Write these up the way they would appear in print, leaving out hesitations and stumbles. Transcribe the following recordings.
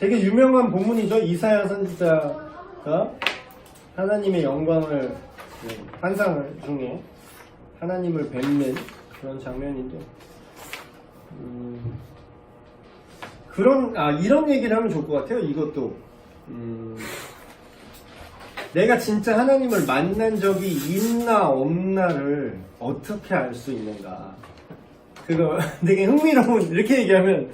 되게 유명한 본문이죠. 이사야 선지자가 하나님의 영광을 환상 중에 하나님을 뵙는 그런 장면인데 이런 얘기를 하면 좋을 것 같아요. 이것도 내가 진짜 하나님을 만난 적이 있나 없나를 어떻게 알 수 있는가. 그거 되게 흥미로운, 이렇게 얘기하면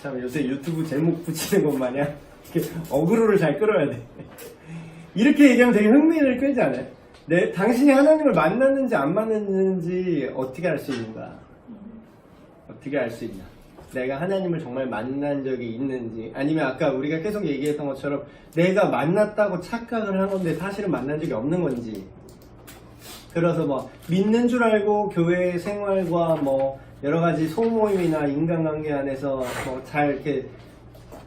참 요새 유튜브 제목 붙이는 것 마냥 이렇게 어그로를 잘 끌어야 돼. 이렇게 얘기하면 되게 흥미를 끌지 않아요? 당신이 하나님을 만났는지 안 만났는지 어떻게 알 수 있는가? 어떻게 알 수 있나? 내가 하나님을 정말 만난 적이 있는지, 아니면 아까 우리가 계속 얘기했던 것처럼 내가 만났다고 착각을 한 건데 사실은 만난 적이 없는 건지. 그래서 뭐 믿는 줄 알고 교회 생활과 뭐 여러 가지 소모임이나 인간관계 안에서 뭐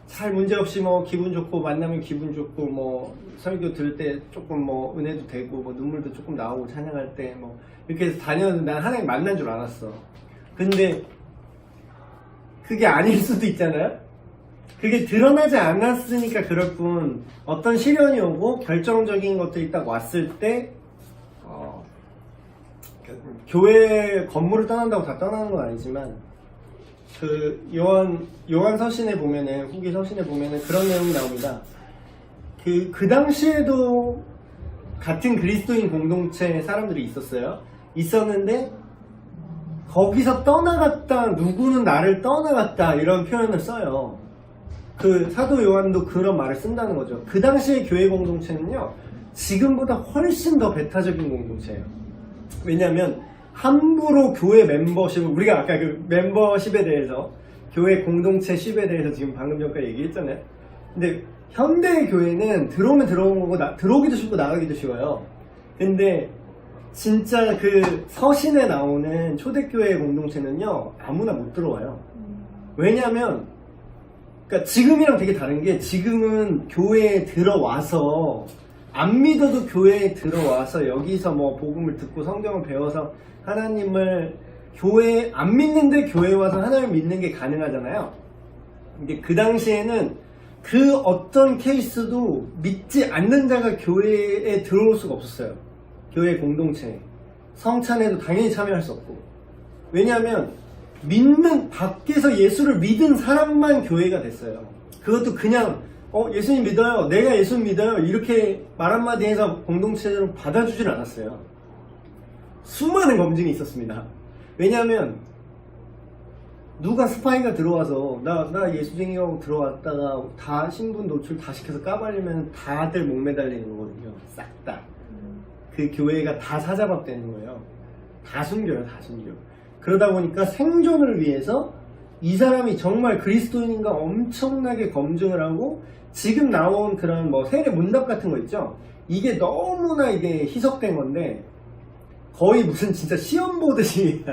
잘 문제없이 뭐 기분 좋고 만나면 기분 좋고 뭐 설교 들을 때 조금 뭐 은혜도 되고 뭐 눈물도 조금 나오고 찬양할 때 뭐 이렇게 해서 다녔는데 난 하나님 만난 줄 알았어. 근데 그게 아닐 수도 있잖아요. 그게 드러나지 않았으니까 그럴 뿐, 어떤 시련이 오고 결정적인 것들이 딱 왔을 때 교회 건물을 떠난다고 다 떠나는 건 아니지만, 그 요한 서신에 보면은, 후기 서신에 보면은 그런 내용이 나옵니다. 그 당시에도 같은 그리스도인 공동체 사람들이 있었는데 거기서 떠나갔다, 누구는 나를 떠나갔다, 이런 표현을 써요. 그 사도 요한도 그런 말을 쓴다는 거죠. 그 당시의 교회 공동체는요, 지금보다 훨씬 더 배타적인 공동체예요. 왜냐하면 함부로 교회 멤버십을, 우리가 아까 그 멤버십에 대해서, 교회 공동체십에 대해서 지금 방금 전까지 얘기했잖아요. 근데 현대 교회는 들어오면 들어온 거고 들어오기도 쉽고 나가기도 쉬워요. 근데 진짜 그 서신에 나오는 초대교회 공동체는요, 아무나 못 들어와요. 왜냐면 그러니까 지금이랑 되게 다른 게, 지금은 교회에 들어와서, 안 믿어도 교회에 들어와서 여기서 뭐 복음을 듣고 성경을 배워서 하나님을, 교회 안 믿는데 교회에 와서 하나님을 믿는 게 가능하잖아요. 근데 그 당시에는 그 어떤 케이스도 믿지 않는 자가 교회에 들어올 수가 없었어요. 교회 공동체에. 성찬에도 당연히 참여할 수 없고. 왜냐하면 밖에서 예수를 믿은 사람만 교회가 됐어요. 그것도 그냥 예수님 믿어요, 내가 예수 믿어요, 이렇게 말 한마디 해서 공동체로 받아주질 않았어요. 수많은 검증이 있었습니다. 왜냐하면 누가 스파이가 들어와서 나 예수쟁이라고 들어왔다가 다 신분 노출 다 시켜서 까발리면 다들 목매달리는 거거든요. 싹 다. 그 교회가 다 사자밥 되는 거예요. 다 숨겨요, 다 숨겨. 그러다 보니까 생존을 위해서 이 사람이 정말 그리스도인인가 엄청나게 검증을 하고, 지금 나온 그런 뭐 세례 문답 같은 거 있죠? 이게 너무나 이게 희석된 건데, 거의 무슨 진짜 시험 보듯이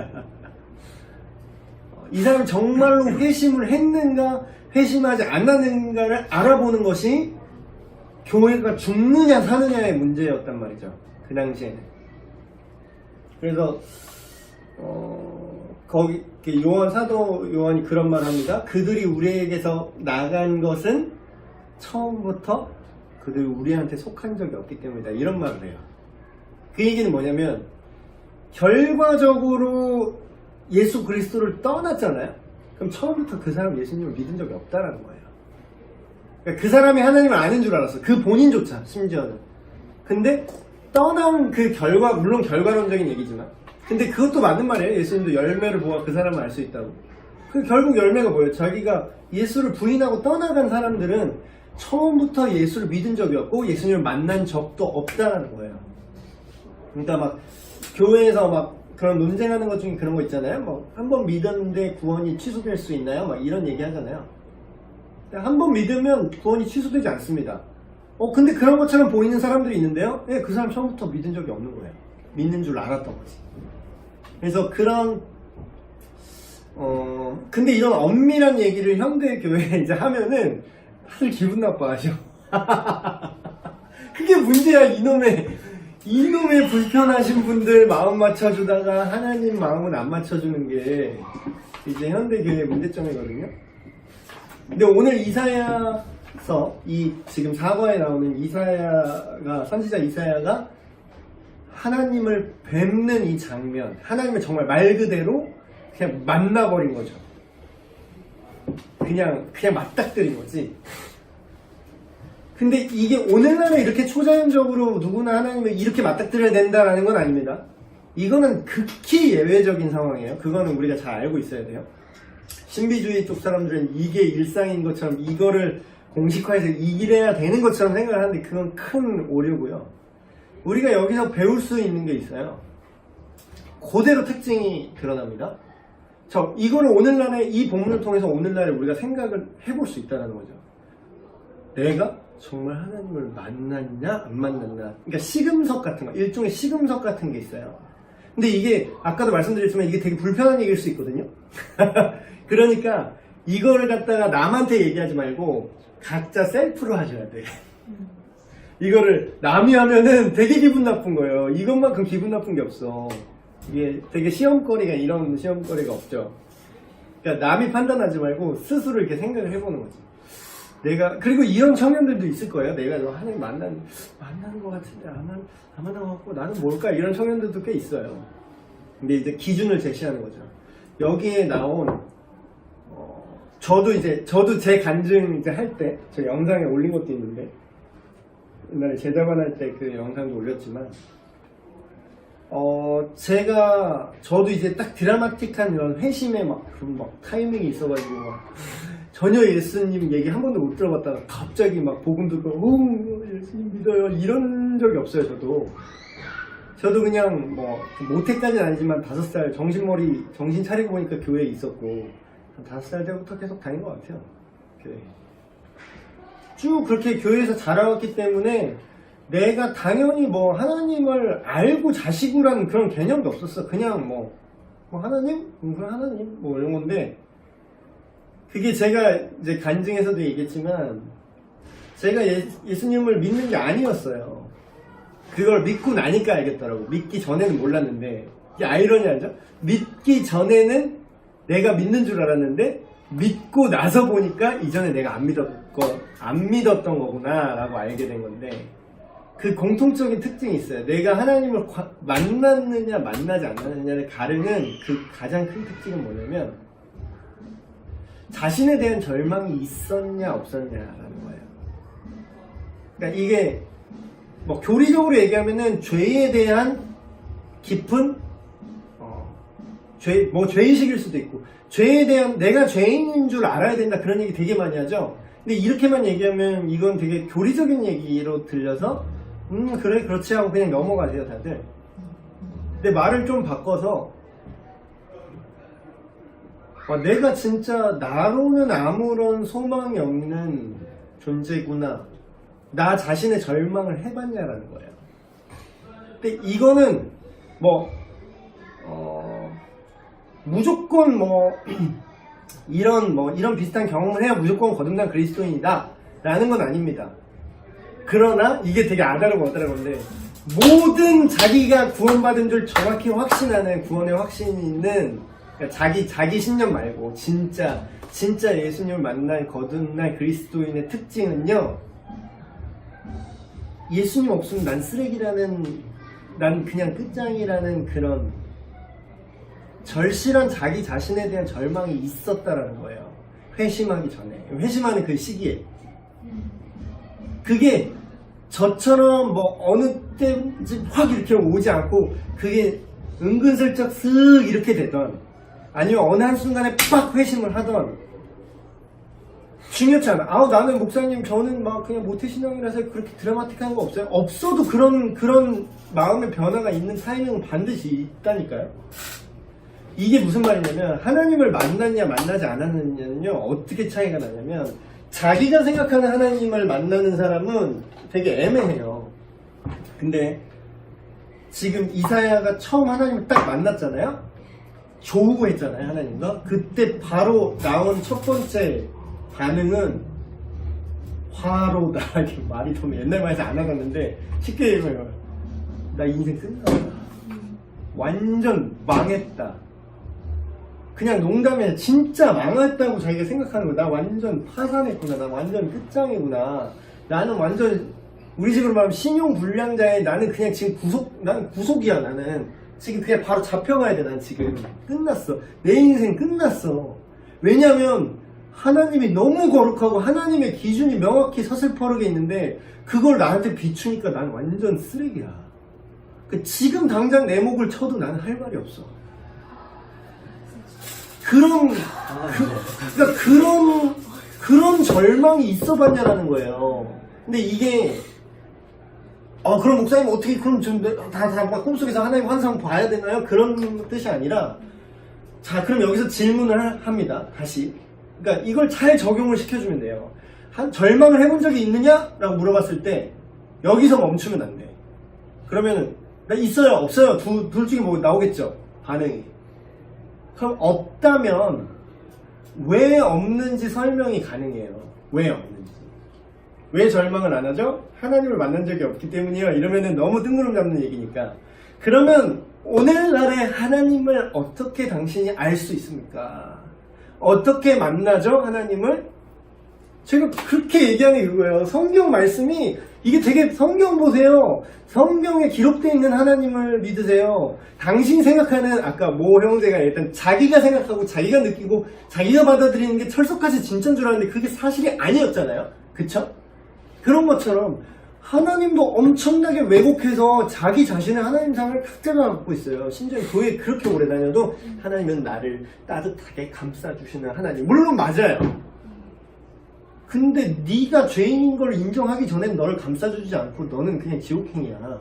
이 사람이 정말로 회심을 했는가 회심하지 않았는가를 알아보는 것이 교회가 죽느냐 사느냐의 문제였단 말이죠, 그 당시에는. 그래서 거기 사도 요한이 그런 말 합니다. 그들이 우리에게서 나간 것은 처음부터 그들이 우리한테 속한 적이 없기 때문이다, 이런 말을 해요. 그 얘기는 뭐냐면, 결과적으로 예수 그리스도를 떠났잖아요. 그럼 처음부터 그 사람 예수님을 믿은 적이 없다라는 거예요. 그러니까 그 사람이 하나님을 아는 줄 알았어, 그 본인조차 심지어는. 근데 떠난 그 결과, 물론 결과론적인 얘기지만, 근데 그것도 맞는 말이에요. 예수님도 열매를 보아 그 사람을 알 수 있다고. 그 결국 열매가 뭐예요? 자기가 예수를 부인하고 떠나간 사람들은 처음부터 예수를 믿은 적이 없고 예수님을 만난 적도 없다라는 거예요. 그러니까 막 교회에서 막 그런 논쟁하는 것 중에 그런 거 있잖아요. 뭐 한 번 믿었는데 구원이 취소될 수 있나요? 막 이런 얘기 하잖아요. 한 번 믿으면 구원이 취소되지 않습니다. 근데 그런 것처럼 보이는 사람들이 있는데요. 네, 그 사람 처음부터 믿은 적이 없는 거예요. 믿는 줄 알았던 거지. 그래서 그런 근데 이런 엄밀한 얘기를 현대 교회에 이제 하면은 다들 기분 나빠하셔. 그게 문제야. 이놈의 불편하신 분들 마음 맞춰주다가 하나님 마음은 안 맞춰주는 게 이제 현대 교회의 문제점이거든요. 근데 오늘 이사야 이 지금 4과에 나오는 이사야가, 선지자 이사야가 하나님을 뵙는 이 장면, 하나님을 정말 말 그대로 그냥 만나버린 거죠. 그냥 맞닥뜨린 거지. 근데 이게 오늘날에 이렇게 초자연적으로 누구나 하나님을 이렇게 맞닥뜨려야 된다라는 건 아닙니다. 이거는 극히 예외적인 상황이에요. 그거는 우리가 잘 알고 있어야 돼요. 신비주의 쪽 사람들은 이게 일상인 것처럼 이거를 공식화해서 이래야 되는 것처럼 생각을 하는데 그건 큰 오류고요. 우리가 여기서 배울 수 있는 게 있어요. 그대로 특징이 드러납니다. 이거를 오늘날에 이 본문을 통해서 오늘날에 우리가 생각을 해볼 수 있다는 거죠. 내가 정말 하나님을 만났냐 안 만났냐. 그러니까 시금석 같은 거, 일종의 시금석 같은 게 있어요. 근데 이게 아까도 말씀드렸지만 이게 되게 불편한 얘기일 수 있거든요. 그러니까 이거를 갖다가 남한테 얘기하지 말고 각자 셀프로 하셔야 돼. 이거를 남이 하면은 되게 기분 나쁜 거예요. 이것만큼 기분 나쁜 게 없어. 이게 되게 시험거리가, 이런 시험거리가 없죠. 그러니까 남이 판단하지 말고 스스로 이렇게 생각을 해보는 거지. 그리고 이런 청년들도 있을 거예요. 내가 너 하나님 만나는 것 같은데 안 만난 것 같고 나는 뭘까? 이런 청년들도 꽤 있어요. 근데 이제 기준을 제시하는 거죠. 여기에 나온 저도 제 간증 이제 할 때 저 영상에 올린 것도 있는데 옛날에 제자반 할 때 그 영상도 올렸지만 저도 이제 딱 드라마틱한 이런 회심의 막 타이밍이 있어가지고 전혀 예수님 얘기 한 번도 못 들어봤다가 갑자기 막 복음 듣고 예수님 믿어요 이런 적이 없어요. 저도 그냥 모태까지는 아니지만 5살 정신 차리고 보니까 교회에 있었고 한 5살 때부터 계속 다닌 것 같아요. 교회. 쭉 그렇게 교회에서 자라왔기 때문에 내가 당연히 하나님을 알고 자시고라는 그런 개념도 없었어. 그냥 하나님? 하나님? 이런 건데 그게 제가 이제 간증에서도 얘기했지만 제가 예수님을 믿는 게 아니었어요. 그걸 믿고 나니까 알겠더라고. 믿기 전에는 몰랐는데 이게 아이러니하죠? 믿기 전에는 내가 믿는 줄 알았는데 믿고 나서 보니까 이전에 내가 안 믿었던 거구나 라고 알게 된 건데 그 공통적인 특징이 있어요. 내가 하나님을 만났느냐 만나지 않았느냐를 가르는 그 가장 큰 특징은 뭐냐면 자신에 대한 절망이 있었냐 없었냐라는 거예요. 그러니까 이게 교리적으로 얘기하면은 죄에 대한 깊은 죄의식일 수도 있고 죄에 대한 내가 죄인인 줄 알아야 된다 그런 얘기 되게 많이 하죠. 근데 이렇게만 얘기하면 이건 되게 교리적인 얘기로 들려서 그래 그렇지 하고 그냥 넘어가세요 다들. 근데 말을 좀 바꿔서 내가 진짜 나로는 아무런 소망이 없는 존재구나. 나 자신의 절망을 해봤냐라는 거예요. 근데 이거는 무조건 이런 비슷한 경험을 해야 무조건 거듭난 그리스도인이다 라는 건 아닙니다. 그러나 이게 되게 아다르고 어다른 건데 모든 자기가 구원받은 줄 정확히 확신하는 구원의 확신이 있는 그러니까 자기 신념 말고 진짜 예수님을 만난 거듭난 그리스도인의 특징은요, 예수님 없으면 난 쓰레기라는, 난 그냥 끝장이라는 그런 절실한 자기 자신에 대한 절망이 있었다라는 거예요. 회심하기 전에, 회심하는 그 시기에. 그게 저처럼 어느 때인지 확 이렇게 오지 않고 그게 은근슬쩍 슥 이렇게 되던, 아니면 어느 한순간에 빡 회심을 하던, 중요치 않아. 나는 목사님 저는 그냥 모태신앙이라서 그렇게 드라마틱한 거 없어요? 없어도 그런 마음의 변화가 있는 타이밍은 반드시 있다니까요. 이게 무슨 말이냐면 하나님을 만났냐 만나지 않았느냐는요 어떻게 차이가 나냐면, 자기가 생각하는 하나님을 만나는 사람은 되게 애매해요. 근데 지금 이사야가 처음 하나님을 딱 만났잖아요. 조우했잖아요 하나님과. 그때 바로 나온 첫 번째 반응은 화로다. 말이 좀 옛날 말에서 안 하겠는데 쉽게 얘기하면 나 인생 끝났다, 완전 망했다, 그냥 농담에 진짜 망했다고 자기가 생각하는 거야. 나 완전 파산했구나. 나 완전 끝장이구나. 나는 완전 우리 집으로 말하면 신용불량자에 나는 그냥 지금 나는 구속이야. 나는 지금 그냥 바로 잡혀가야 돼. 난 지금 끝났어. 내 인생 끝났어. 왜냐면 하나님이 너무 거룩하고 하나님의 기준이 명확히 서슬퍼르게 있는데 그걸 나한테 비추니까 난 완전 쓰레기야. 지금 당장 내 목을 쳐도 나는 할 말이 없어. 그런 절망이 있어봤냐라는 거예요. 근데 이게 그럼 목사님 어떻게 그럼 좀 다 꿈속에서 하나님 환상 봐야 되나요? 그런 뜻이 아니라 자 그럼 여기서 질문을 합니다. 다시. 그러니까 이걸 잘 적용을 시켜주면 돼요. 절망을 해본 적이 있느냐? 라고 물어봤을 때 여기서 멈추면 안 돼. 그러면은 있어요? 없어요? 둘 중에 뭐 나오겠죠? 반응이. 그럼 없다면 왜 없는지 설명이 가능해요. 왜 없는지. 왜 절망을 안 하죠? 하나님을 만난 적이 없기 때문이요. 이러면은 너무 뜬구름 잡는 얘기니까. 그러면 오늘날의 하나님을 어떻게 당신이 알 수 있습니까? 어떻게 만나죠? 하나님을? 제가 그렇게 얘기하는 게 그거예요. 성경 말씀이 이게 되게 성경 보세요. 성경에 기록되어 있는 하나님을 믿으세요. 당신이 생각하는 아까 모 형제가 일단 자기가 생각하고 자기가 느끼고 자기가 받아들이는 게 철석같이 진짜인 줄 알았는데 그게 사실이 아니었잖아요. 그쵸? 그런 것처럼 하나님도 엄청나게 왜곡해서 자기 자신의 하나님상을 각자가 갖고 있어요. 심지어 교회 그렇게 오래 다녀도 하나님은 나를 따뜻하게 감싸주시는 하나님. 물론 맞아요. 근데 네가 죄인인 걸 인정하기 전엔 너를 감싸주지 않고 너는 그냥 지옥행이야.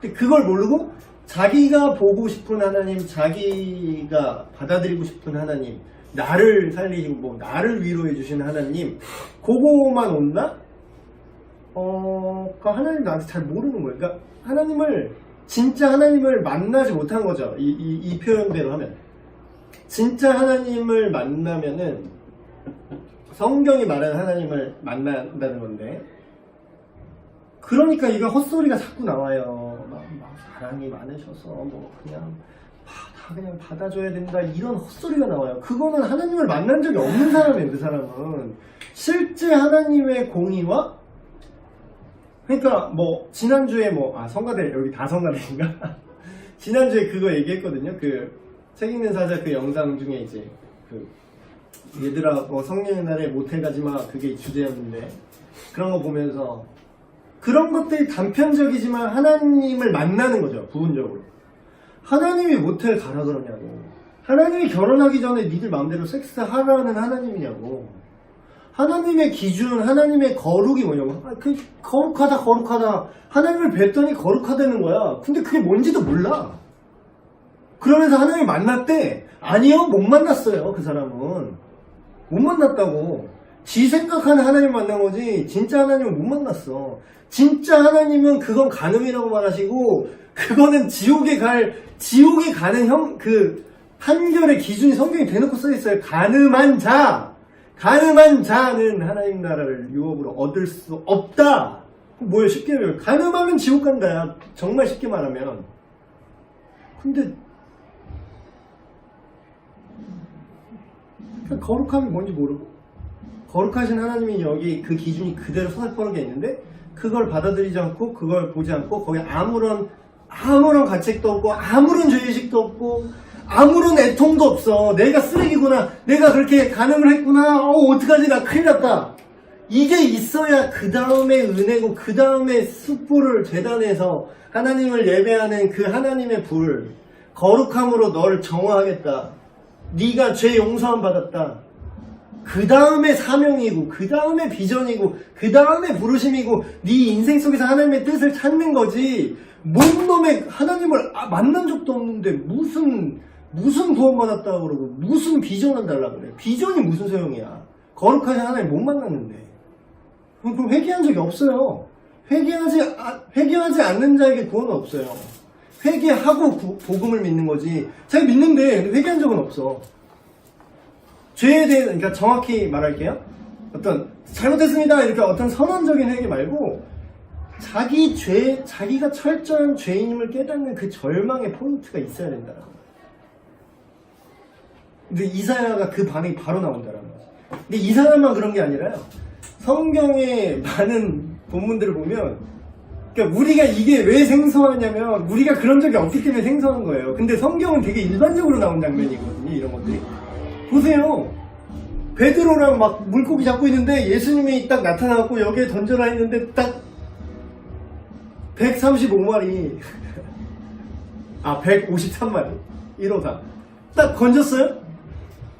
근데 그걸 모르고 자기가 보고 싶은 하나님, 자기가 받아들이고 싶은 하나님, 나를 살리시고 뭐 나를 위로해 주시는 하나님, 그거만 온다? 그러니까 하나님 나한테 잘 모르는 거예요. 그러니까 하나님을 진짜 하나님을 만나지 못한 거죠. 이 표현대로 하면 진짜 하나님을 만나면은 성경이 말하는 하나님을 만난다는 건데, 그러니까 이거 헛소리가 자꾸 나와요. 막 사랑이 많으셔서 뭐 그냥 다 그냥 받아줘야 된다 이런 헛소리가 나와요. 그거는 하나님을 만난 적이 없는 사람이에요. 그 사람은 실제 하나님의 공의와, 그러니까 뭐 지난주에 성가대 여기 다 성가대인가? 지난주에 그거 얘기했거든요. 그 책 읽는 사자 그 영상 중에 이제 얘들아 성령의 날에 모텔 가지마 그게 주제였는데, 그런 거 보면서 그런 것들이 단편적이지만 하나님을 만나는 거죠. 부분적으로 하나님이 모텔 가라 그러냐고, 하나님이 결혼하기 전에 니들 마음대로 섹스하라는 하나님이냐고, 하나님의 기준, 하나님의 거룩이 뭐냐고. 그 거룩하다 하나님을 뵀더니 거룩하다는 거야. 근데 그게 뭔지도 몰라. 그러면서 하나님을 만났대. 아니요, 못 만났어요. 그 사람은 못 만났다고. 지 생각하는 하나님 만난 거지 진짜 하나님은 못 만났어. 진짜 하나님은 그건 간음이라고 말하시고, 그거는 지옥에 가는 그 판결의 기준이 성경에 대놓고 써있어요. 가늠한 자는 하나님 나라를 유업으로 얻을 수 없다. 뭐예요? 쉽게 말하면 가늠하면 지옥 간다야. 정말 쉽게 말하면. 근데 거룩함이 뭔지 모르고, 거룩하신 하나님이 여기 그 기준이 그대로 서슬퍼르게 있는데 그걸 받아들이지 않고 그걸 보지 않고 거기에 아무런 가책도 없고 아무런 죄의식도 없고 아무런 애통도 없어. 내가 쓰레기구나, 내가 그렇게 간음을 했구나, 어떡하지, 나 큰일 났다, 이게 있어야 그 다음에 은혜고 그 다음에 숯불을 제단에서 하나님을 예배하는 그 하나님의 불, 거룩함으로 너를 정화하겠다, 네가 죄 용서함 받았다, 그 다음에 사명이고 그 다음에 비전이고 그 다음에 부르심이고 네 인생 속에서 하나님의 뜻을 찾는 거지. 뭔 놈의 하나님을 만난 적도 없는데 무슨 구원받았다고 그러고 무슨 비전을 달라고 그래. 비전이 무슨 소용이야. 거룩하신 하나님 못 만났는데. 그럼 회개한 적이 없어요. 회개하지 않는 자에게 구원은 없어요. 회개하고 복음을 믿는 거지. 자기 믿는데 회개한 적은 없어. 죄에 대해, 그러니까 정확히 말할게요. 어떤 잘못했습니다 이렇게 어떤 선언적인 회개 말고 자기가 철저한 죄인임을 깨닫는 그 절망의 포인트가 있어야 된다는 거예요. 근데 이사야가 그 반응이 바로 나온다라는 거지. 근데 이 사람만 그런 게 아니라요. 성경의 많은 본문들을 보면, 그러니까 우리가 이게 왜 생소하냐면 우리가 그런 적이 없기 때문에 생소한 거예요. 근데 성경은 되게 일반적으로 나온 장면이거든요. 이런 것들이. 보세요. 베드로랑 막 물고기 잡고 있는데 예수님이 딱 나타나갖고 여기에 던져라 했는데 딱 135마리 153마리 1호다 딱 건졌어요?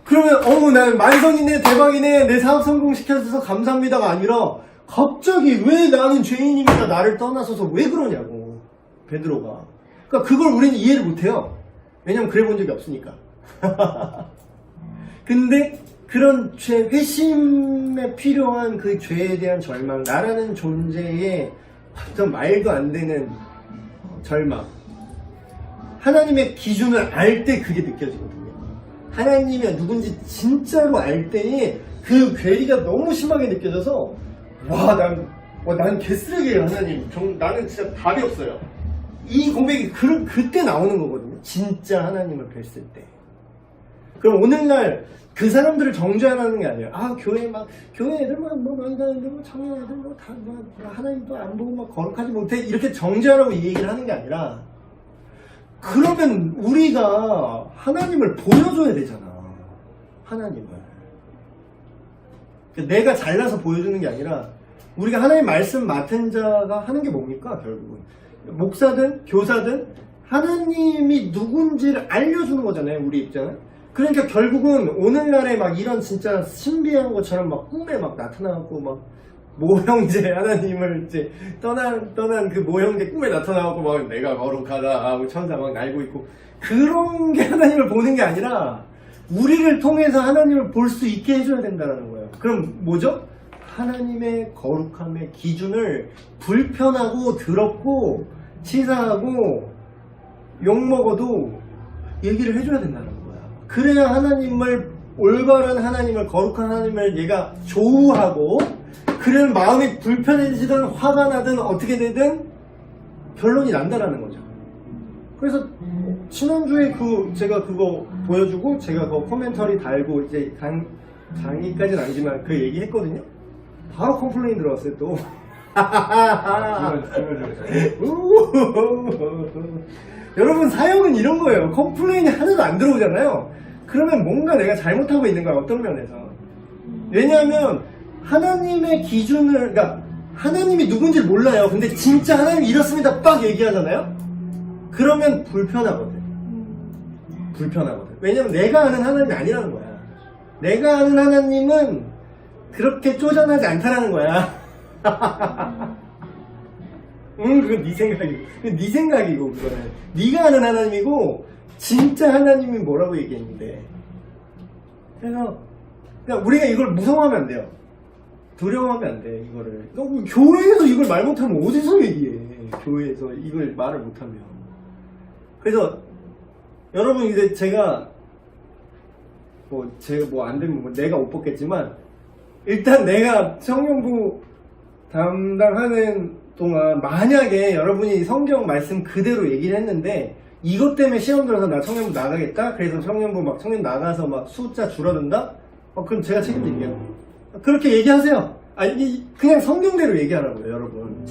그러면 나는 만성이네 대박이네 내 사업 성공시켜줘서 감사합니다가 아니라 갑자기 왜 나는 죄인입니다 나를 떠나서서 왜 그러냐고 베드로가. 그러니까 그걸 우리는 이해를 못해요. 왜냐면 그래 본 적이 없으니까. 근데 그런 회심에 필요한 그 죄에 대한 절망, 나라는 존재의 어떤 말도 안 되는 절망, 하나님의 기준을 알 때 그게 느껴지거든요. 하나님이 누군지 진짜로 알 때에 그 괴리가 너무 심하게 느껴져서 난 개쓰레기예요 하나님. 나는 진짜 답이 없어요. 이 고백이 그때 나오는 거거든요. 진짜 하나님을 뵀을 때. 그럼 오늘날 그 사람들을 정죄하라는 게 아니에요. 교회 애들 뭐 만나는데 청년 애들 하나님도 안 보고 막 거룩하지 못해 이렇게 정죄하라고 이 얘기를 하는 게 아니라, 그러면 우리가 하나님을 보여줘야 되잖아. 하나님을. 내가 잘나서 보여주는 게 아니라 우리가 하나님 말씀 맡은 자가 하는 게 뭡니까? 결국은 목사든 교사든 하나님이 누군지를 알려주는 거잖아요. 우리 입장은. 그러니까 결국은 오늘날에 막 이런 진짜 신비한 것처럼 막 꿈에 막 나타나고 막 모형제 하나님을 이제 떠난 그 모형제 꿈에 나타나고 막 내가 거룩하다 하고 천사 막 날고 있고 그런 게 하나님을 보는 게 아니라 우리를 통해서 하나님을 볼 수 있게 해줘야 된다는 거예요. 그럼 뭐죠? 하나님의 거룩함의 기준을 불편하고 더럽고 치사하고 욕먹어도 얘기를 해줘야 된다는 거예요. 그래야 하나님을, 올바른 하나님을, 거룩한 하나님을 얘가 조우하고, 그런 마음이 불편해지든 화가 나든 어떻게 되든 결론이 난다라는 거죠. 그래서 지난주에 제가 그거 보여주고 제가 그 코멘터리 달고 이제 강의까지는 아니지만 그 얘기 했거든요. 바로 컴플레인 들어왔어요 또. 여러분 사역은 이런 거예요. 컴플레인이 하나도 안 들어오잖아요. 그러면 뭔가 내가 잘못하고 있는 거야, 어떤 면에서. 왜냐하면 하나님의 기준을, 그러니까 하나님이 누군지 몰라요. 근데 진짜 하나님이 이렇습니다 빡 얘기하잖아요. 그러면 불편하거든. 왜냐면 내가 아는 하나님이 아니라는 거야. 내가 아는 하나님은 그렇게 쪼잔하지 않다라는 거야. 그건 네 생각이고. 네 생각이고, 그거는. 네가 아는 하나님이고, 진짜 하나님이 뭐라고 얘기했는데. 그래서, 그냥 우리가 이걸 무서워하면 안 돼요. 두려워하면 안 돼, 이거를. 교회에서 이걸 말 못하면 어디서 얘기해. 교회에서 이걸 말을 못하면. 그래서, 여러분, 이제 제가 안 되면 내가 못 뽑겠지만, 일단 내가 청년부 담당하는 동안 만약에 여러분이 성경 말씀 그대로 얘기를 했는데 이것 때문에 시험 들어서 나 청년부 나가겠다? 그래서 청년 나가서 막 숫자 줄어든다? 그럼 제가 책임질게요. 그렇게 얘기하세요. 그냥 성경대로 얘기하라고요, 여러분.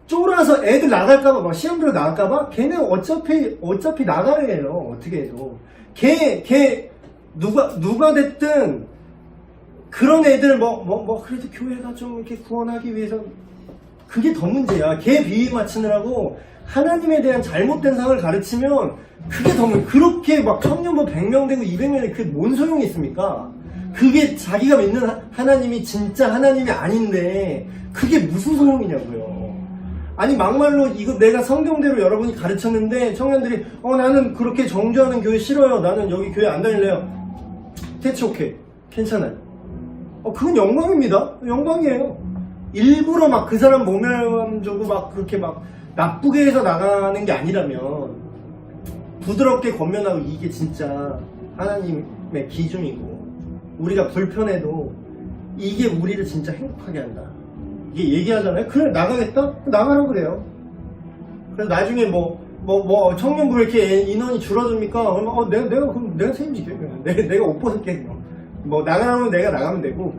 쫄아서 애들 나갈까봐, 막 시험 들어 나갈까봐? 걔는 어차피 나가래요, 어떻게 해도. 누가 됐든, 그런 애들 그래도 교회가 좀 이렇게 구원하기 위해서, 그게 더 문제야. 걔 비위 맞추느라고 하나님에 대한 잘못된 상을 가르치면 그게 더 문제. 그렇게 막 청년부 100명 되고 200명 되고 그게 뭔 소용이 있습니까? 그게 자기가 믿는 하나님이 진짜 하나님이 아닌데 그게 무슨 소용이냐고요. 아니 막말로 이거 내가 성경대로 여러분이 가르쳤는데 청년들이 나는 그렇게 정죄하는 교회 싫어요. 나는 여기 교회 안 다닐래요. 대체 오케이. 괜찮아요. 그건 영광입니다. 영광이에요. 일부러 막 그 사람 모면 주고 막 그렇게 막 나쁘게 해서 나가는 게 아니라면 부드럽게 권면하고 이게 진짜 하나님의 기준이고 우리가 불편해도 이게 우리를 진짜 행복하게 한다. 이게 얘기하잖아요. 그래 나가겠다? 나가라고 그래요. 그래서 나중에 청년부 이렇게 인원이 줄어듭니까? 그러면 그럼 내가 책임질게. 내가 옷 벗을게. 뭐 나가면 내가 나가면 되고,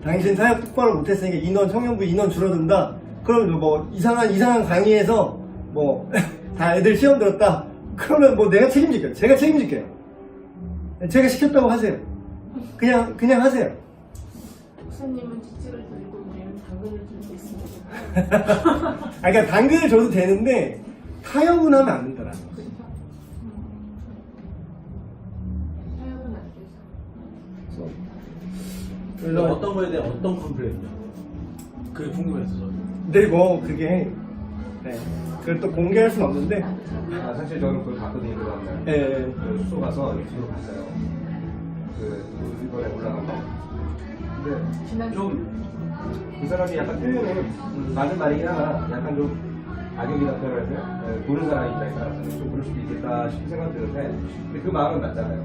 당신 사역 똑바로 못했으니까 청년부 인원 줄어든다. 그럼 뭐 이상한 강의에서 뭐 다 애들 시험 들었다. 그러면 뭐 내가 책임질게요. 제가 책임질게요. 제가 시켰다고 하세요. 그냥 하세요. 목사님은 지책을 드리고 우리는 당근을 들고 있습니다. 그러니까 당근을 줘도 되는데 타협은 하면 안 된다라는 거죠. 타협은 안 되죠. 그래서 어떤 거에 대한 어떤 컴플레인이요? 그게 궁금해서 저는. 근데 그게 그걸 또 공개할 수는 없는데 사실 저는 그걸 봤거든요. 그 다음날 수소 가서 유튜브로 봤어요. 이번에 올라간 거. 근데 좀 그 사람이 약간 표현은 맞는 말이긴 하나 약간 좀 악역이라고 표현을 해서요. 보는 사람이 입장에서 좀 그럴 수도 있겠다 싶은 생각이 드는데 근데 그 마음은 맞잖아요.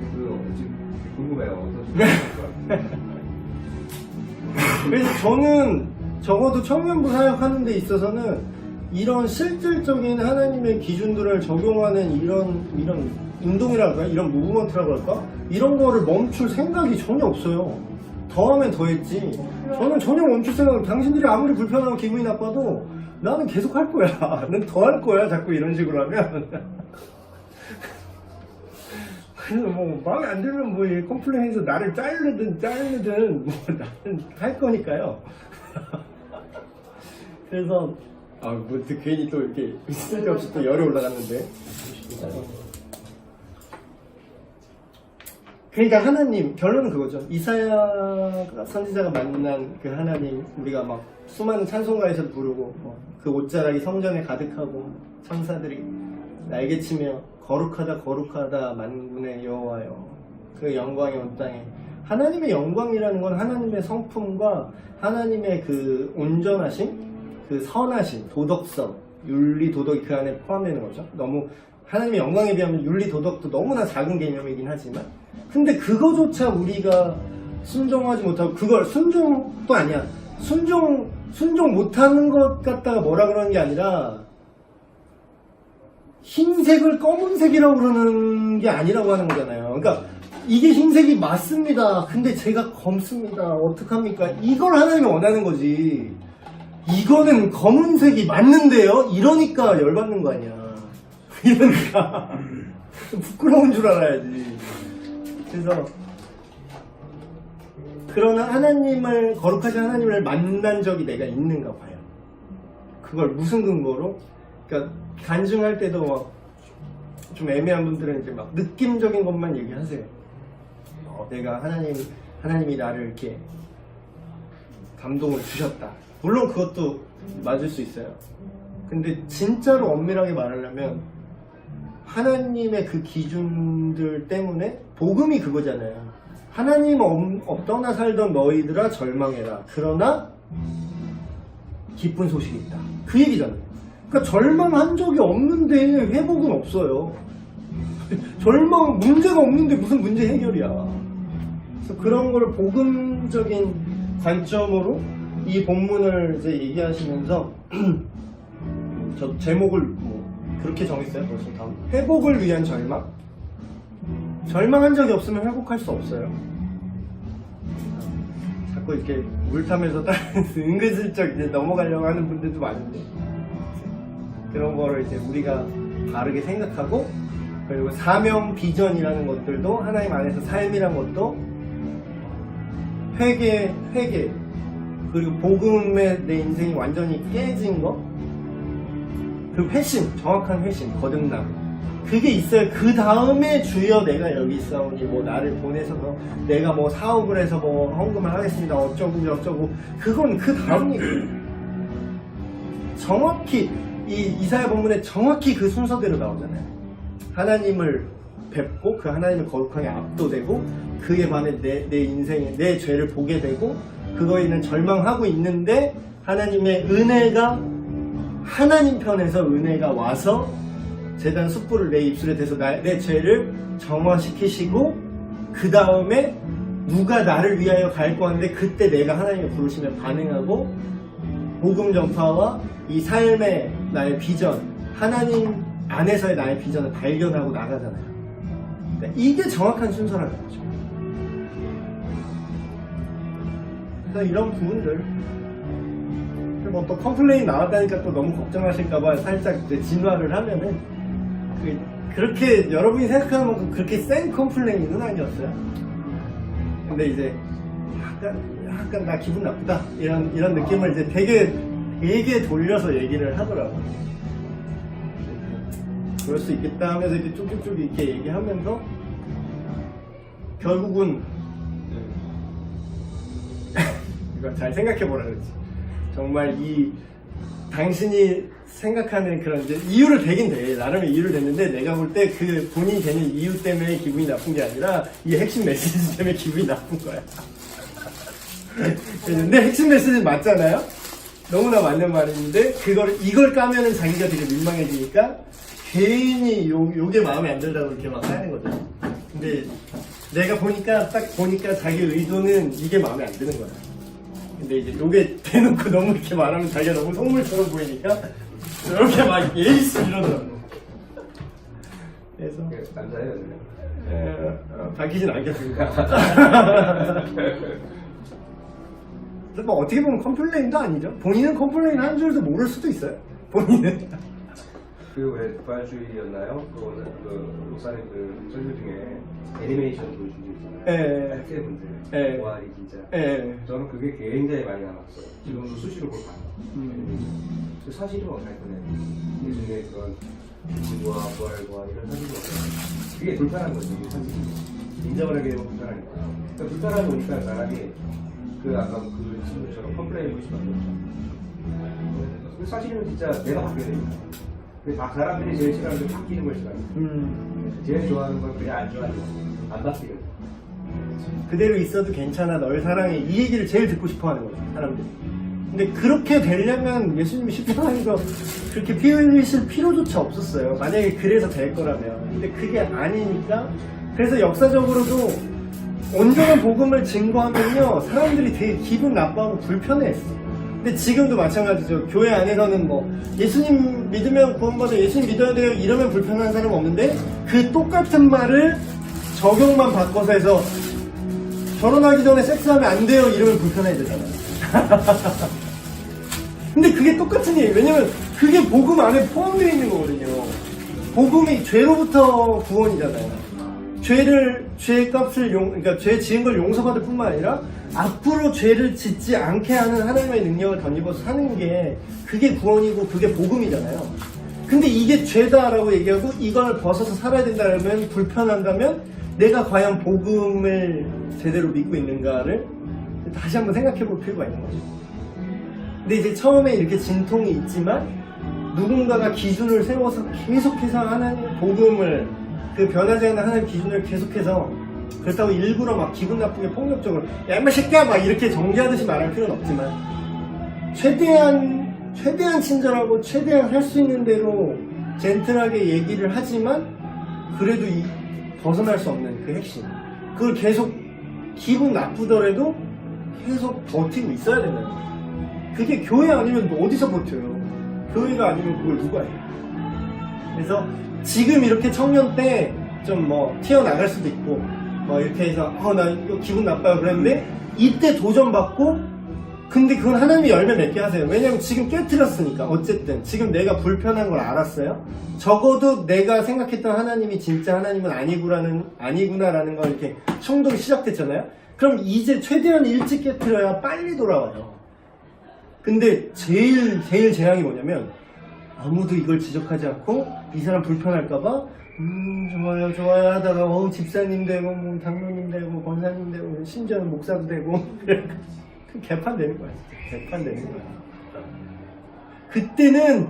근데 지금 궁금해요. 어떠신지. 그래서 저는 적어도 청년부 사역하는 데 있어서는 이런 실질적인 하나님의 기준들을 적용하는 이런 운동이라고 할까? 이런 무브먼트라고 할까? 이런 거를 멈출 생각이 전혀 없어요. 더하면 더했지. 저는 전혀 멈출 생각, 당신들이 아무리 불편하고 기분이 나빠도 나는 계속 할 거야. 난 더 할 거야. 자꾸 이런 식으로 하면. 그래서 뭐 마음에 안 들면 뭐 컴플레인해서 나를 자르든 뭐 나는 할 거니까요. 그래서 뭐 괜히 또 이렇게 쓸데없이 또 열이 올라갔는데. 그러니까 하나님, 결론은 그거죠. 이사야 선지자가 만난 그 하나님, 우리가 막 수많은 찬송가에서 부르고 그 옷자락이 성전에 가득하고 천사들이 날개치며 거룩하다 만군의 여호와여, 그 영광이 온 땅에. 하나님의 영광이라는 건 하나님의 성품과 하나님의 그 온전하심, 그 선하심, 도덕성, 윤리, 도덕이 그 안에 포함되는 거죠. 너무 하나님의 영광에 비하면 윤리, 도덕도 너무나 작은 개념이긴 하지만, 근데 그거조차 우리가 순종하지 못하고, 그걸 순종도 아니야. 순종 못하는 것 같다가 뭐라 그러는 게 아니라 흰색을 검은색이라고 그러는 게 아니라고 하는 거잖아요. 그러니까 이게 흰색이 맞습니다. 근데 제가 검습니다. 어떡합니까? 이걸 하나님이 원하는 거지. 이거는 검은색이 맞는데요? 이러니까 열받는 거 아니야. 이러니까 좀 부끄러운 줄 알아야지. 그래서 그러나 거룩하신 하나님을 만난 적이 내가 있는가 봐요. 그걸 무슨 근거로? 그러니까 간증할 때도 막 좀 애매한 분들은 이제 막 느낌적인 것만 얘기하세요. 내가 하나님이 나를 이렇게 감동을 주셨다. 물론 그것도 맞을 수 있어요. 근데 진짜로 엄밀하게 말하려면 하나님의 그 기준들 때문에 복음이 그거잖아요. 하나님 없거나 살던 너희들아 절망해라. 그러나 기쁜 소식이 있다. 그 얘기잖아요. 그러니까 절망한 적이 없는데 회복은 없어요. 문제가 없는데 무슨 문제 해결이야. 그래서 그런 걸 복음적인 관점으로 이 본문을 이제 얘기하시면서 저 제목을 그렇게 정했어요. 벌써 다음. 회복을 위한 절망? 절망한 적이 없으면 회복할 수 없어요. 자꾸 이렇게 물 타면서 은근슬쩍 이제 넘어가려고 하는 분들도 많은데, 그런 거를 이제 우리가 바르게 생각하고, 그리고 사명 비전이라는 것들도 하나님 안에서 삶이란 것도 회개, 그리고 복음에 내 인생이 완전히 깨진 거, 그리고 회심, 정확한 회심, 거듭남, 그게 있어요. 그 다음에 주여 내가 여기 있사오니 나를 보내서 내가 사업을 해서 헌금을 하겠습니다 어쩌고 저쩌고, 그건 그 다음 얘기예요. 정확히 이사야 본문에 정확히 그 순서대로 나오잖아요. 하나님을 뵙고 그 하나님의 거룩하게 압도되고 그에 반해 내 인생에 내 죄를 보게 되고 그거에는 절망하고 있는데 하나님의 은혜가, 하나님 편에서 은혜가 와서 제단 숯불을 내 입술에 대서 내 죄를 정화시키시고, 그 다음에 누가 나를 위하여 갈고 하는데 그때 내가 하나님의 부르심에 반응하고 복음 전파와 이 삶의 나의 비전, 하나님 안에서의 나의 비전을 발견하고 나가잖아요. 그러니까 이게 정확한 순서라는 거죠. 그래서 이런 부분들, 뭐 또 컴플레인 나왔다니까 또 너무 걱정하실까봐 살짝 이제 진화를 하면은 그렇게 여러분이 생각하는 만큼 그렇게 센 컴플레인은 아니었어요. 근데 이제 약간 나 기분 나쁘다 이런 느낌을 이제 되게 돌려서 얘기를 하더라고요. 그럴 수 있겠다 하면서 이렇게 쭉쭉쭉 이렇게 얘기하면서 결국은 이거 잘 생각해보라 그러지. 정말 이 당신이 생각하는 그런 이제 이유를 대긴 돼. 나름의 이유를 댔는데 내가 볼 때 그 본인이 되는 이유 때문에 기분이 나쁜 게 아니라 이 핵심 메시지 때문에 기분이 나쁜 거야. 근데 핵심 메시지 맞잖아요? 너무나 맞는 말인데 이걸 까면은 자기가 되게 민망해지니까 괜히 요게 마음에 안 들다고 이렇게 막 하는 거죠. 근데 내가 딱 보니까 자기 의도는 이게 마음에 안 드는 거야. 근데 이제 요게 대놓고 너무 이렇게 말하면 자기가 너무 속물처럼 보이니까 이렇게 막 예의스 이러더라고. 그래서 남자예요, 밝히진 않겠습니다. 뭐 어떻게 보면 컴플레인도 아니죠. 본인은 컴플레인 한 줄도 모를 수도 있어요. 본인은. 왜 부활주의였나요? 그거는 그 목사님 그 설교 중에 애니메이션 보여준 게 있잖아요. 학생 분들 부활이 진짜. 저는 그게 굉장히 많이 남았어요. 지금도 수시로 그걸 봐요. 그 사실은 어떻게 보내? 예수님의 그런 부활 이런 사실이 없어요. 그게 불편한 거죠. 이게 사실 인정하게 되면 불편하니까. 그러니까 불편하다 보니까 사람이 아까 그 친구처럼 컴플레인 할 수밖에 없죠. 사실은 진짜 내가 바뀌어야 됩니다. 다 사람들이 제일 싫어하는 게 바뀌는 걸 싫어해요. 제일 좋아하는 건 그냥 안 좋아하는 거. 안 바뀌는 거. 그대로 있어도 괜찮아, 널 사랑해. 이 얘기를 제일 듣고 싶어 하는 거예요, 사람들이. 근데 그렇게 되려면 예수님이 십자가에서 그렇게 피 흘리실 필요조차 없었어요. 만약에 그래서 될 거라면. 근데 그게 아니니까. 그래서 역사적으로도 온전한 복음을 증거하면요, 사람들이 되게 기분 나빠하고 불편해했어. 근데 지금도 마찬가지죠. 교회 안에서는 뭐 예수님 믿으면 구원받아, 예수님 믿어야 돼요 이러면 불편한 사람 없는데 그 똑같은 말을 적용만 바꿔서 해서 결혼하기 전에 섹스하면 안 돼요 이러면 불편해지잖아요. 근데 그게 똑같은 얘기예요. 왜냐면 그게 복음 안에 포함되어 있는 거거든요. 복음이 죄로부터 구원이잖아요. 죄의 값을 그러니까 죄 지은 걸 용서받을 뿐만 아니라 앞으로 죄를 짓지 않게 하는 하나님의 능력을 덧입어서 사는 게 그게 구원이고 그게 복음이잖아요. 근데 이게 죄다라고 얘기하고 이걸 벗어서 살아야 된다면 불편한다면 내가 과연 복음을 제대로 믿고 있는가를 다시 한번 생각해 볼 필요가 있는 거죠. 근데 이제 처음에 이렇게 진통이 있지만 누군가가 기준을 세워서 계속해서 하나님 복음을 그 변하지 않는 하나님 기준을 계속해서 그렇다고 일부러 막 기분 나쁘게 폭력적으로 야 인마 새끼야 막 이렇게 정죄하듯이 말할 필요는 없지만 최대한 친절하고 최대한 할 수 있는 대로 젠틀하게 얘기를 하지만 그래도 벗어날 수 없는 그 핵심 그걸 계속 기분 나쁘더라도 계속 버티고 있어야 된다는 거예요. 그게 교회 아니면 뭐 어디서 버텨요. 교회가 아니면 그걸 누가 해요. 그래서 지금 이렇게 청년 때 좀 뭐 튀어나갈 수도 있고 뭐 이렇게 해서 나 이거 기분 나빠요 그랬는데 이때 도전받고 근데 그건 하나님이 열매 맺게 하세요. 왜냐면 지금 깨트렸으니까 어쨌든 지금 내가 불편한 걸 알았어요. 적어도 내가 생각했던 하나님이 진짜 하나님은 아니구나라는 걸 이렇게 충돌이 시작됐잖아요. 그럼 이제 최대한 일찍 깨트려야 빨리 돌아와요. 근데 제일 재앙이 뭐냐면 아무도 이걸 지적하지 않고 이 사람 불편할까봐 좋아요 하다가 집사님 되고 뭐 장로님 되고 권사님 되고 심지어는 목사도 되고 개판 되는 거야. 개판 되는 거야. 그때는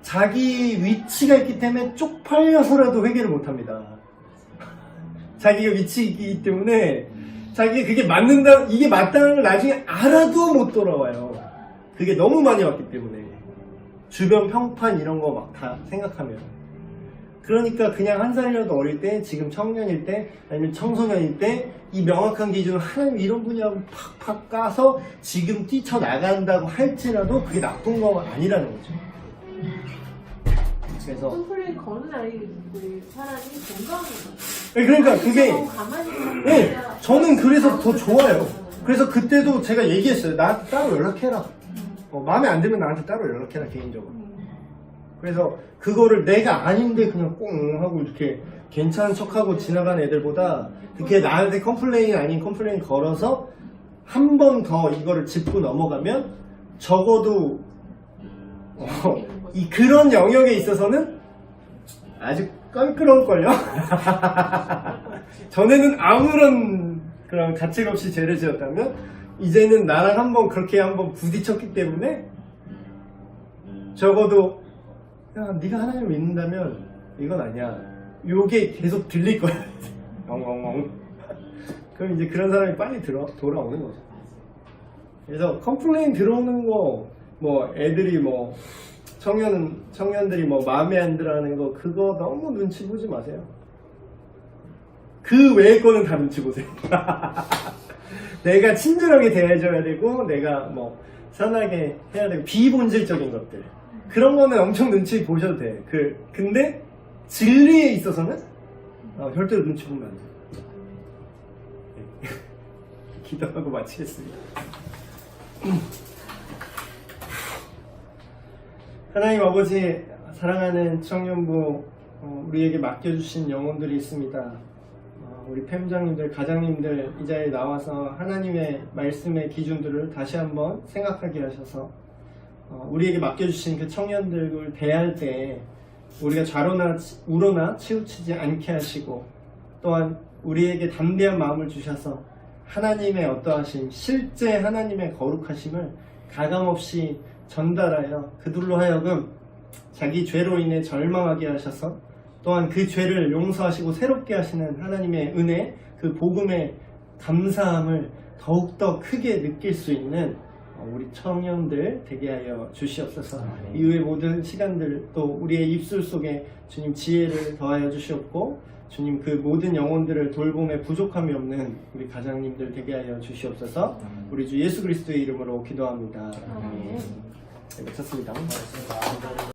자기 위치가 있기 때문에 쪽팔려서라도 회개를 못합니다. 자기가 위치이기 때문에 자기가 그게 이게 맞다는 걸 나중에 알아도 못 돌아와요. 그게 너무 많이 왔기 때문에 주변 평판 이런 거 막 다 생각하면 그러니까 그냥 한 살이라도 어릴 때 지금 청년일 때 아니면 청소년일 때 이 명확한 기준을 하나님 이런 분야하고 팍팍 까서 지금 뛰쳐나간다고 할지라도 그게 나쁜 거 아니라는 거죠. 그래서 컴플레인 거는 아이 사람이 건강한 그러니까 그게 너무 가만히 네, 저는 그래서 더 좋아요. 그래서 그때도 제가 얘기했어요. 나한테 따로 연락해라. 마음에 안 들면 나한테 따로 연락해라 개인적으로. 그래서 그거를 내가 아닌데 그냥 꽁 하고 이렇게 괜찮은 척하고 지나가는 애들보다 그게 나한테 컴플레인 아닌 컴플레인 걸어서 한 번 더 이거를 짚고 넘어가면 적어도 그런 영역에 있어서는 아주 껄끄러울걸요? 전에는 아무런 그런 가책 없이 죄를 지었다면 이제는 나랑 한번 그렇게 한번 부딪혔기 때문에 적어도 야 네가 하나님을 믿는다면 이건 아니야 요게 계속 들릴 거야 엉엉엉 그럼 이제 그런 사람이 빨리 돌아오는 거죠. 그래서 컴플레인 들어오는 거 뭐 애들이 뭐 청년들이 뭐 마음에 안 들어하는 거 그거 너무 눈치 보지 마세요. 그 외의 거는 다 눈치 보세요. 내가 친절하게 대해줘야 되고 내가 뭐 선하게 해야 되고 비본질적인 것들 그런 거는 엄청 눈치 보셔도 돼. 근데 진리에 있어서는 절대로 눈치 보면 안 돼요. 네. 기도하고 마치겠습니다. 하나님 아버지 사랑하는 청년부 우리에게 맡겨주신 영혼들이 있습니다. 우리 팸장님들 가장님들 이 자리에 나와서 하나님의 말씀의 기준들을 다시 한번 생각하게 하셔서 우리에게 맡겨주신 그 청년들을 대할 때 우리가 좌로나 우로나 치우치지 않게 하시고 또한 우리에게 담대한 마음을 주셔서 하나님의 어떠하심 실제 하나님의 거룩하심을 가감없이 전달하여 그들로 하여금 자기 죄로 인해 절망하게 하셔서 또한 그 죄를 용서하시고 새롭게 하시는 하나님의 은혜 그 복음의 감사함을 더욱더 크게 느낄 수 있는 우리 청년들 되게 하여 주시옵소서. 이후의 모든 시간들 또 우리의 입술 속에 주님 지혜를 더하여 주시옵고 주님 그 모든 영혼들을 돌봄에 부족함이 없는 우리 가장님들 되게 하여 주시옵소서. 우리 주 예수 그리스도의 이름으로 기도합니다. 네, 마쳤습니다.